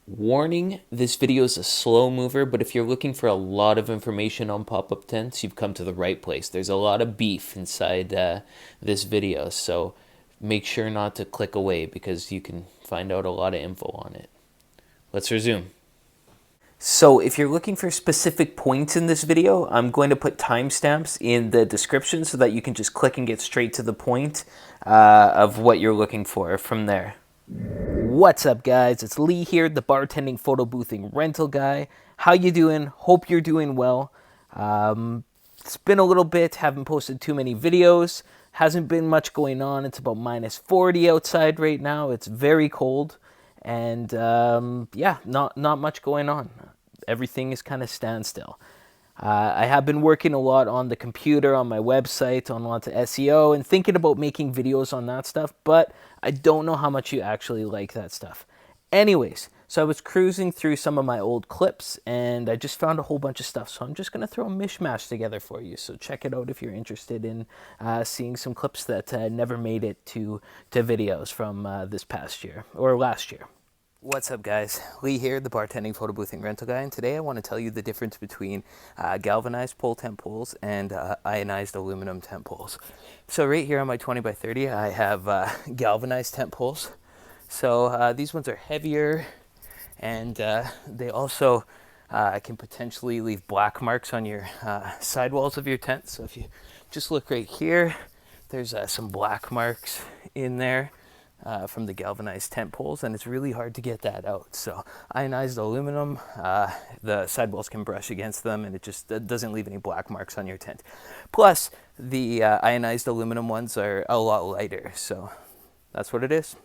Warning, this video is a slow mover, but if you're looking for a lot of information on pop-up tents, you've come to the right place. There's a lot of beef inside this video, so make sure not to click away because you can find out a lot of info on it. Let's resume. So if you're looking for specific points in this video, I'm going to put timestamps in the description so that you can just click and get straight to the point of what you're looking for from there. What's up, guys? It's Lee here, the bartending, photo boothing rental guy. How you doing? Hope you're doing well. It's been a little bit, haven't posted too many videos. Hasn't been much going on. It's about minus 40 outside right now. It's very cold. And yeah, not much going on. Everything is kind of standstill. I have been working a lot on the computer, on my website, on lots of SEO, and thinking about making videos on that stuff, but I don't know how much you actually like that stuff. Anyways, so I was cruising through some of my old clips, and I just found a whole bunch of stuff, so I'm just going to throw a mishmash together for you, so check it out if you're interested in seeing some clips that never made it to videos from this past year, or last year. What's up, guys? Lee here, the bartending, photo boothing rental guy, and today I want to tell you the difference between galvanized pole tent poles and ionized aluminum tent poles. So right here on my 20 by 30, I have galvanized tent poles. So these ones are heavier, and they also can potentially leave black marks on your sidewalls of your tent. So if you just look right here, there's some black marks in there. From the galvanized tent poles, and it's really hard to get that out. So ionized aluminum, the sidewalls can brush against them, and it just doesn't leave any black marks on your tent. Plus, the ionized aluminum ones are a lot lighter, so that's what it is.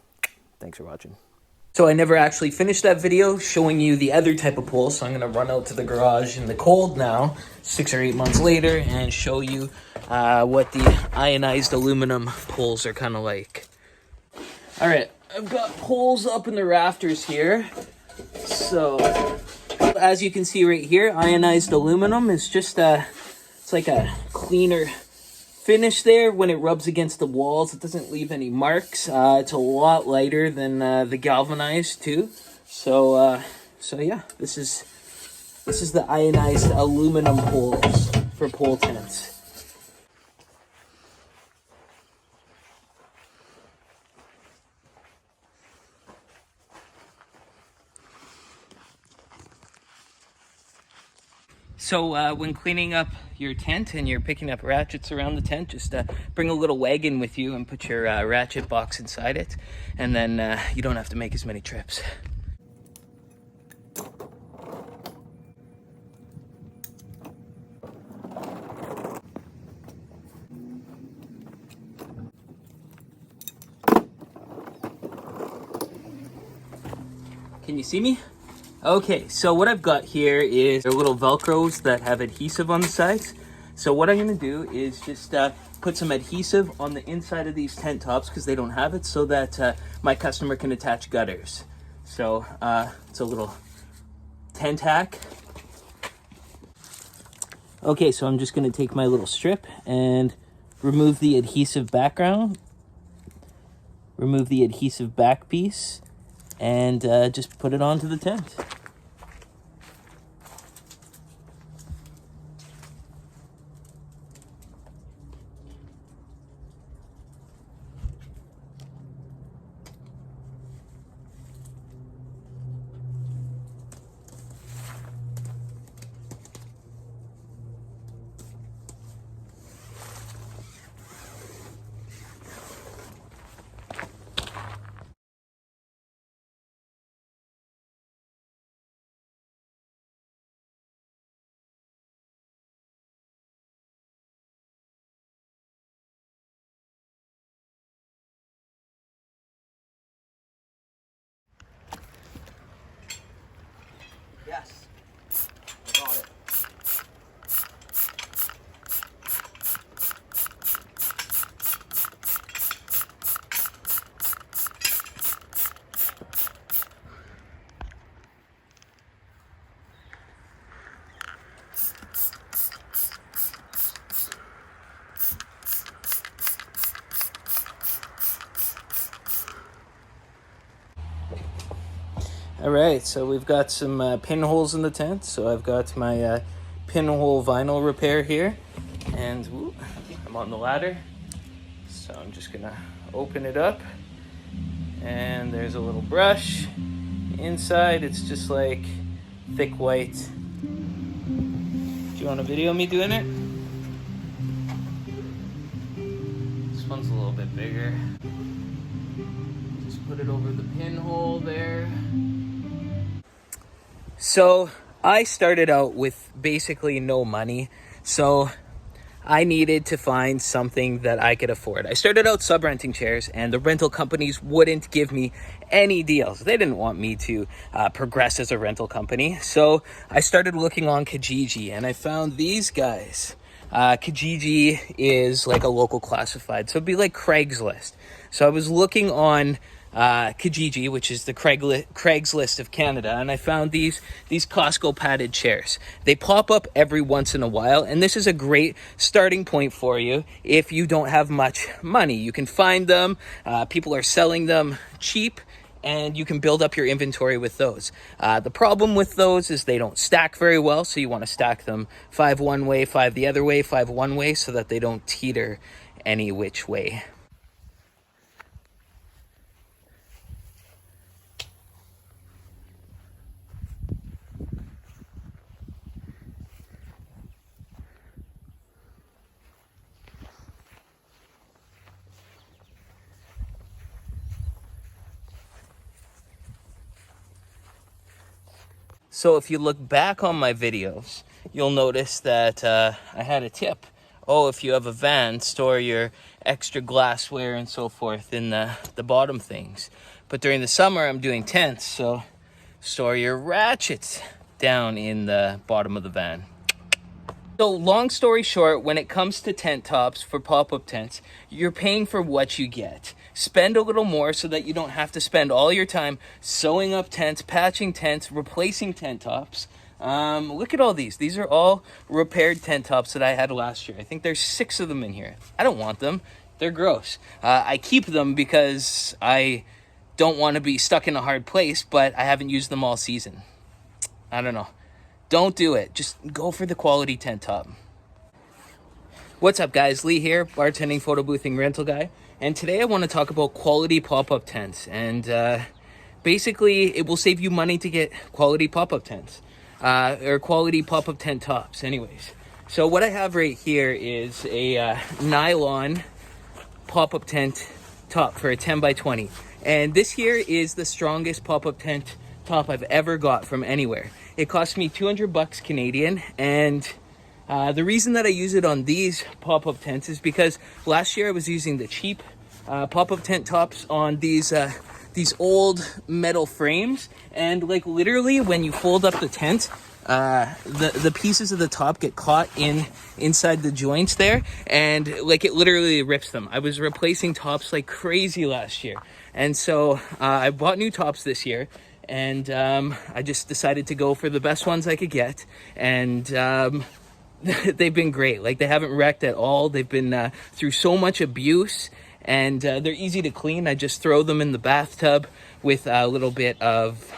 Thanks for watching. So I never actually finished that video showing you the other type of poles, so I'm going to run out to the garage in the cold now, 6 or 8 months later, and show you what the ionized aluminum poles are kind of like. All right, I've got poles up in the rafters here. So, as you can see right here, ionized aluminum is just it's like a cleaner finish there. When it rubs against the walls, it doesn't leave any marks. It's a lot lighter than the galvanized too. So, yeah, this is the ionized aluminum poles for pole tents. So when cleaning up your tent and you're picking up ratchets around the tent, just bring a little wagon with you and put your ratchet box inside it, and then you don't have to make as many trips. Can you see me? Okay, so what I've got here is little Velcros that have adhesive on the sides. So what I'm going to do is just put some adhesive on the inside of these tent tops because they don't have it, so that my customer can attach gutters. So it's a little tent hack. Okay, so I'm just going to take my little strip and remove the adhesive background, remove the adhesive back piece, and just put it onto the tent. All right, so we've got some pinholes in the tent. So I've got my pinhole vinyl repair here, and I'm on the ladder. So I'm just gonna open it up, and there's a little brush. Inside, it's just like thick white. Do you want to video me doing it? This one's a little bit bigger. Just put it over the pinhole there. So I started out with basically no money, so I needed to find something that I could afford. I started out sub-renting chairs, and the rental companies wouldn't give me any deals. They didn't want me to progress as a rental company. So I started looking on Kijiji, and I found these guys. Kijiji is like a local classified, so it'd be like Craigslist. So I was looking on Kijiji, which is the Craigslist of Canada, and I found these Costco padded chairs. They pop up every once in a while, and this is a great starting point for you if you don't have much money. You can find them, people are selling them cheap, and you can build up your inventory with those. The problem with those is they don't stack very well, so you want to stack them 5 one way, 5 the other way, 5 one way, so that they don't teeter any which way. So if you look back on my videos, you'll notice that I had a tip. Oh, if you have a van, store your extra glassware and so forth in the bottom things. But during the summer, I'm doing tents, so store your ratchets down in the bottom of the van. So long story short, when it comes to tent tops for pop-up tents, you're paying for what you get. Spend a little more so that you don't have to spend all your time sewing up tents, patching tents, replacing tent tops. Look at all these. These are all repaired tent tops that I had last year. I think there's 6 of them in here. I don't want them. They're gross. I keep them because I don't want to be stuck in a hard place, but I haven't used them all season. I don't know. Don't do it. Just go for the quality tent top. What's up, guys? Lee here, bartending, photo boothing, rental guy. And today I want to talk about quality pop-up tents. And basically, it will save you money to get quality pop-up tents. Or quality pop-up tent tops, anyways. So what I have right here is a nylon pop-up tent top for a 10 by 20. And this here is the strongest pop-up tent top I've ever got from anywhere. It cost me $200 Canadian, and the reason that I use it on these pop-up tents is because last year I was using the cheap pop-up tent tops on these old metal frames, and like literally when you fold up the tent, the pieces of the top get caught inside the joints there, and like it literally rips them. I was replacing tops like crazy last year, and so I bought new tops this year. And I just decided to go for the best ones I could get. And they've been great. Like, they haven't wrecked at all. They've been through so much abuse. And they're easy to clean. I just throw them in the bathtub with a little bit of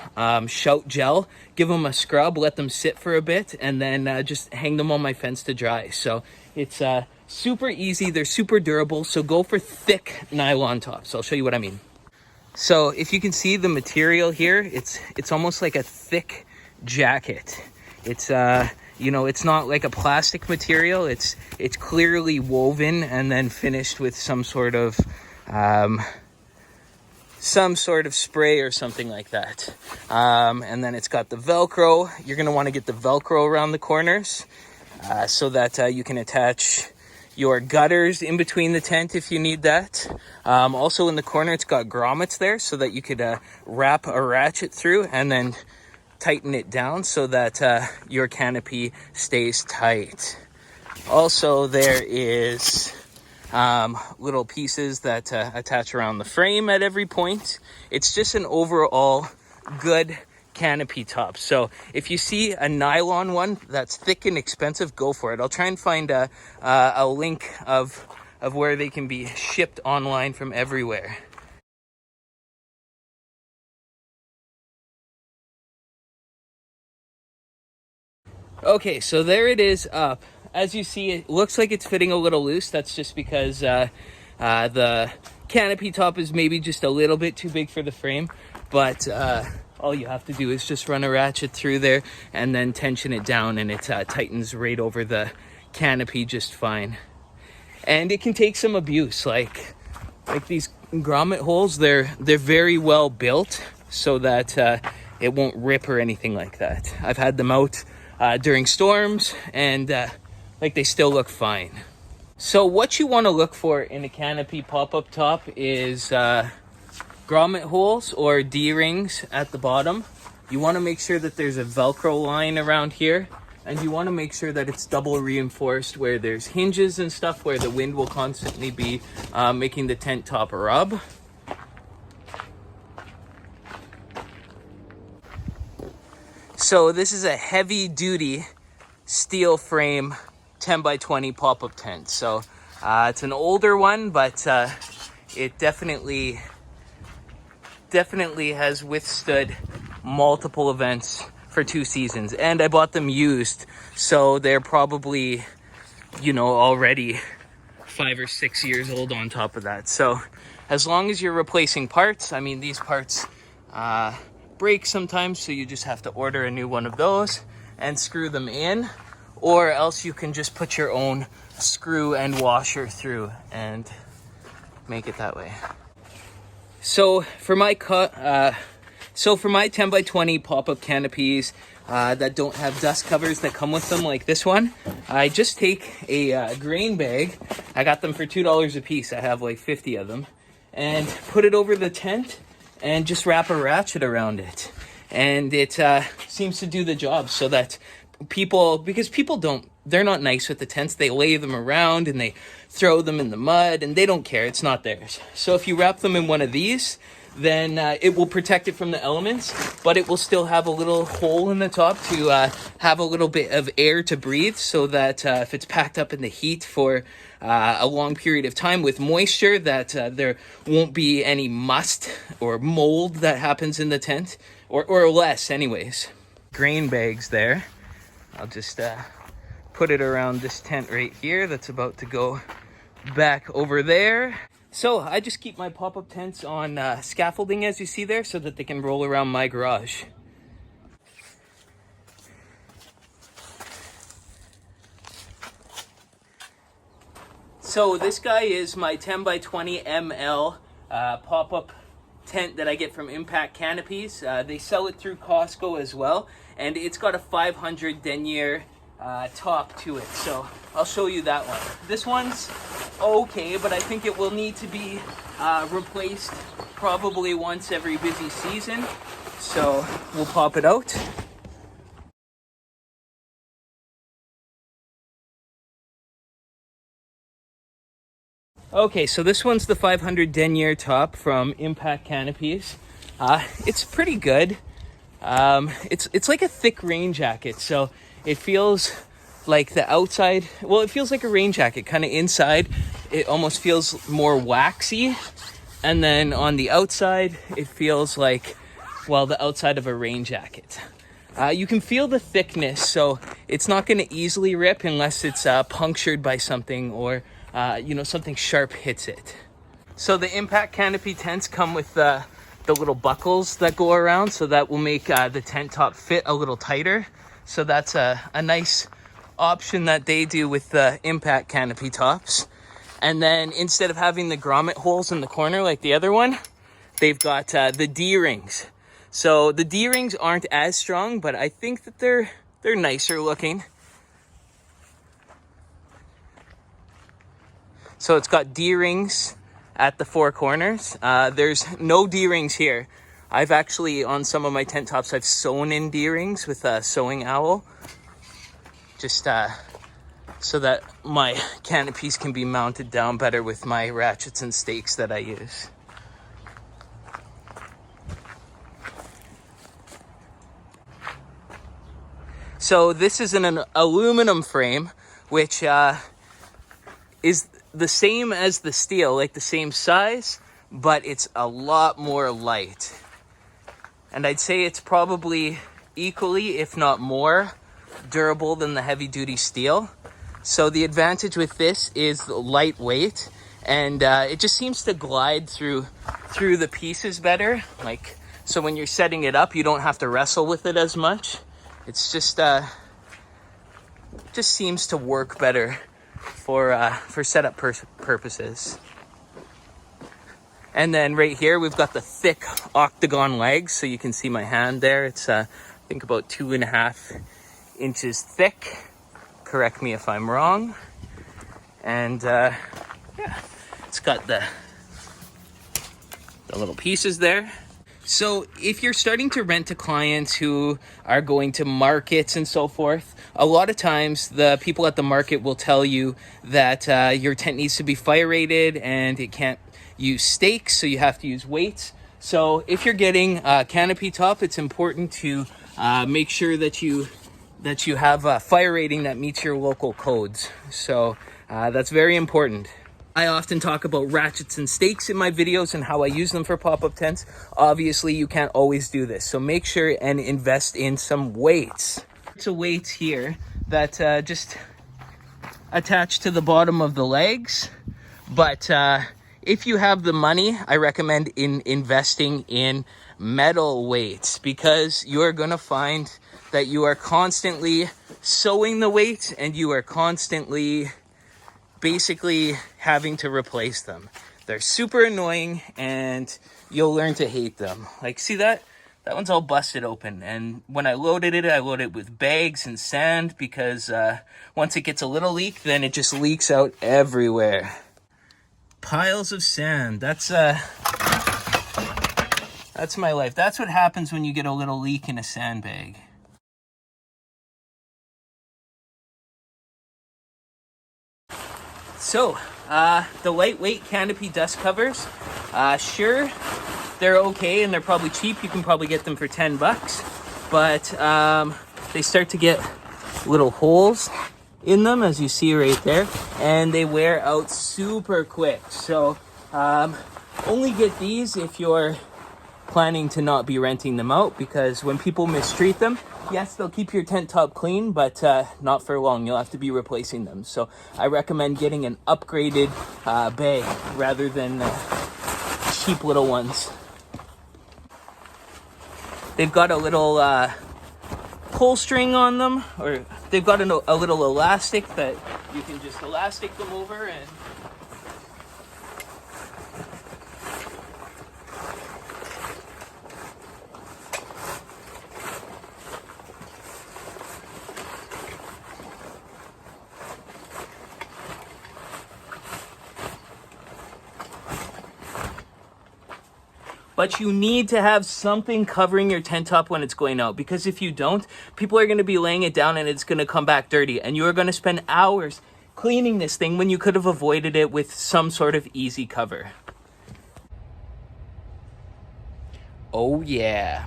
shout gel. Give them a scrub, let them sit for a bit. And then just hang them on my fence to dry. So it's super easy. They're super durable. So go for thick nylon tops. I'll show you what I mean. So if you can see the material here, it's almost like a thick jacket. It's it's not like a plastic material. It's clearly woven and then finished with some sort of spray or something like that. And then it's got the Velcro. You're gonna want to get the Velcro around the corners so that you can attach your gutters in between the tent if you need that. Also in the corner, it's got grommets there so that you could wrap a ratchet through and then tighten it down so that your canopy stays tight. Also, there is little pieces that attach around the frame at every point. It's just an overall good canopy top. So if you see a nylon one that's thick and expensive, go for it. I'll try and find a link of where they can be shipped online from everywhere. Okay, so there it is up. As you see, it looks like it's fitting a little loose. That's just because the canopy top is maybe just a little bit too big for the frame. But all you have to do is just run a ratchet through there and then tension it down, and it tightens right over the canopy just fine. And it can take some abuse, like these grommet holes. They're very well built so that it won't rip or anything like that. I've had them out during storms, and like they still look fine. So what you want to look for in a canopy pop-up top is grommet holes or D-rings at the bottom. You want to make sure that there's a Velcro line around here, and you want to make sure that it's double reinforced where there's hinges and stuff where the wind will constantly be making the tent top rub. So this is a heavy duty steel frame 10 by 20 pop-up tent. So it's an older one, but it definitely has withstood multiple events for 2 seasons. And I bought them used, so they're probably, you know, already 5 or 6 years old on top of that. So as long as you're replacing parts, I mean, these parts break sometimes, so you just have to order a new one of those and screw them in, or else you can just put your own screw and washer through and make it that way. So for my 10 by 20 pop-up canopies that don't have dust covers that come with them, like this one, I just take a grain bag. I got them for $2 a piece. I have like 50 of them, and put it over the tent and just wrap a ratchet around it. And it seems to do the job, so that because people they're not nice with the tents. They lay them around and they throw them in the mud, and they don't care. It's not theirs. So if you wrap them in one of these, then it will protect it from the elements, but it will still have a little hole in the top to have a little bit of air to breathe, so that if it's packed up in the heat for a long period of time with moisture, that there won't be any must or mold that happens in the tent, or less anyways. Grain bags there. I'll just put it around this tent right here that's about to go back over there. So I just keep my pop-up tents on scaffolding, as you see there, so that they can roll around my garage. So this guy is my 10 by 20 ml pop-up tent that I get from Impact Canopies. They sell it through Costco as well, and it's got a 500 denier top to it, so I'll show you that one. This one's okay, but I think it will need to be replaced probably once every busy season, so we'll pop it out. Okay, so this one's the 500 denier top from Impact Canopies. It's pretty good. It's like a thick rain jacket, so it feels like the outside, well, it feels like a rain jacket. Kind of inside, it almost feels more waxy. And then on the outside, it feels like, well, the outside of a rain jacket. You can feel the thickness, so it's not going to easily rip unless it's punctured by something, or, something sharp hits it. So the Impact Canopy tents come with the little buckles that go around, so that will make the tent top fit a little tighter. So that's a nice option that they do with the Impact Canopy tops. And then instead of having the grommet holes in the corner like the other one, they've got the D-rings. So the D-rings aren't as strong, but I think that they're nicer looking. So it's got D-rings at the 4 corners. There's no D-rings here. I've actually, on some of my tent tops, I've sewn in D-rings with a sewing owl, just so that my canopies can be mounted down better with my ratchets and stakes that I use. So this is an aluminum frame, which is the same as the steel, like the same size, but it's a lot more light. And I'd say it's probably equally, if not more, durable than the heavy duty steel. So the advantage with this is lightweight, and it just seems to glide through the pieces better. Like, so when you're setting it up, you don't have to wrestle with it as much. It's just seems to work better for setup purposes. And then right here, we've got the thick octagon legs. So you can see my hand there. It's, I think, about 2.5 inches thick. Correct me if I'm wrong. And yeah, it's got the little pieces there. So if you're starting to rent to clients who are going to markets and so forth, a lot of times the people at the market will tell you that your tent needs to be fire rated and it can't use stakes, so you have to use weights. So if you're getting a canopy top, it's important to make sure that you have a fire rating that meets your local codes. So that's very important. I often talk about ratchets and stakes in my videos and how I use them for pop-up tents. Obviously, you can't always do this, so make sure and invest in some weights. It's a weights here that just attach to the bottom of the legs, but if you have the money, I recommend investing in metal weights, because you're gonna find that you are constantly sewing the weights and you are constantly basically having to replace them. They're super annoying and you'll learn to hate them. Like, see that? That one's all busted open. And when I loaded it with bags and sand, because once it gets a little leak, then it just leaks out everywhere. Piles of sand. That's my life. That's what happens when you get a little leak in a sandbag. So, the lightweight canopy dust covers, sure, they're okay and they're probably cheap. You can probably get them for $10, but they start to get little holes in them, as you see right there, and they wear out super quick. So, only get these if you're planning to not be renting them out, because when people mistreat them, yes, they'll keep your tent top clean, but not for long. You'll have to be replacing them. So I recommend getting an upgraded bag rather than cheap little ones. They've got a little pull string on them, or they've got a little elastic that you can just elastic them over, and but you need to have something covering your tent top when it's going out, because if you don't, people are going to be laying it down and it's going to come back dirty, and you are going to spend hours cleaning this thing when you could have avoided it with some sort of easy cover. Oh yeah.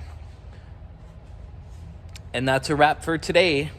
And that's a wrap for today.